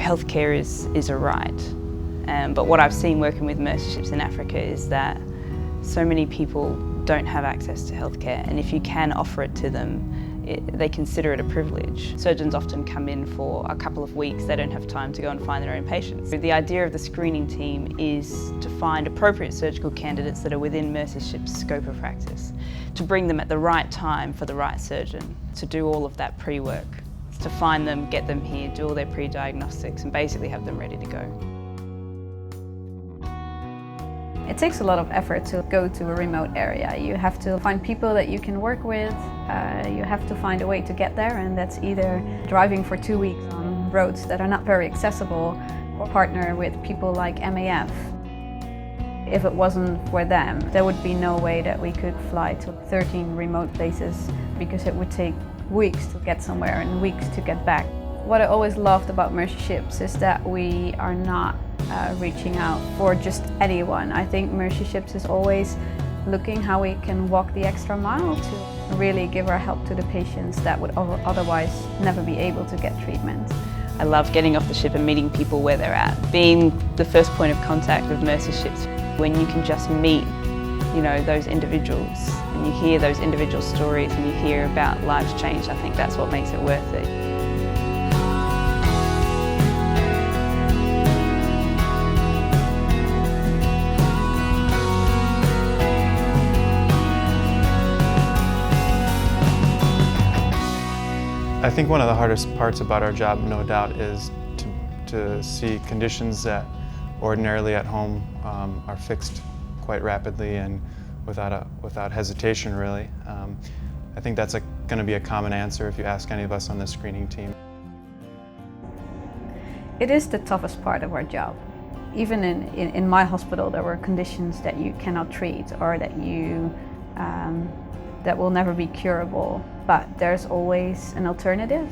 healthcare is a right. But what I've seen working with mercy ships in Africa is that so many people don't have access to healthcare, and if you can offer it to them, they consider it a privilege. Surgeons often come in for a couple of weeks, they don't have time to go and find their own patients. The idea of the screening team is to find appropriate surgical candidates that are within mercy ship's scope of practice, to bring them at the right time for the right surgeon, to do all of that pre-work, to find them, get them here, do all their pre-diagnostics and basically have them ready to go. It takes a lot of effort to go to a remote area. You have to find people that you can work with, you have to find a way to get there, and that's either driving for 2 weeks on roads that are not very accessible or partner with people like MAF. If it wasn't for them, there would be no way that we could fly to 13 remote places because it would take weeks to get somewhere and weeks to get back. What I always loved about mercy ships is that we are not reaching out for just anyone. I think mercy ships is always looking how we can walk the extra mile to really give our help to the patients that would otherwise never be able to get treatment. I love getting off the ship and meeting people where they're at, being the first point of contact with mercy ships. When you can just meet, those individuals and you hear those individual stories and you hear about lives changed, I think that's what makes it worth it. I think one of the hardest parts about our job, no doubt, is to see conditions that ordinarily at home are fixed quite rapidly and without hesitation, really. I think that's going to be a common answer if you ask any of us on the screening team. It is the toughest part of our job. Even in my hospital, there were conditions that you cannot treat or that will never be curable, but there's always an alternative.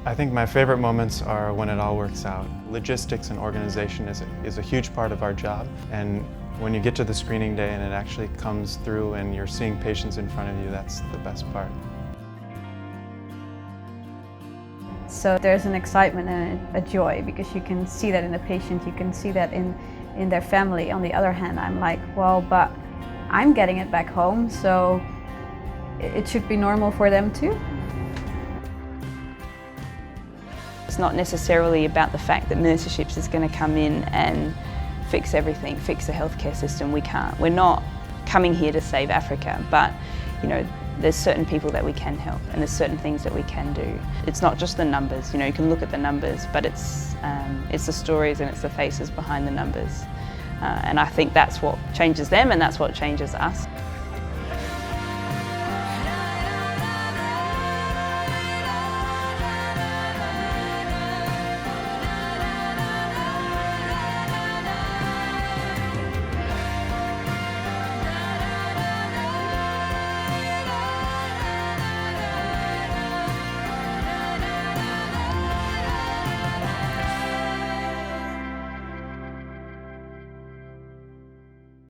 I think my favorite moments are when it all works out. Logistics and organization is a huge part of our job, and when you get to the screening day and it actually comes through and you're seeing patients in front of you, that's the best part. So there's an excitement and a joy because you can see that in the patient, you can see that in their family. On the other hand, I'm like, well, but I'm getting it back home, so it should be normal for them too. It's not necessarily about the fact that mercy ships is going to come in and fix everything, fix the healthcare system. We can't. We're not coming here to save Africa, but there's certain people that we can help and there's certain things that we can do. It's not just the numbers, you can look at the numbers, but it's the stories and it's the faces behind the numbers. And I think that's what changes them and that's what changes us.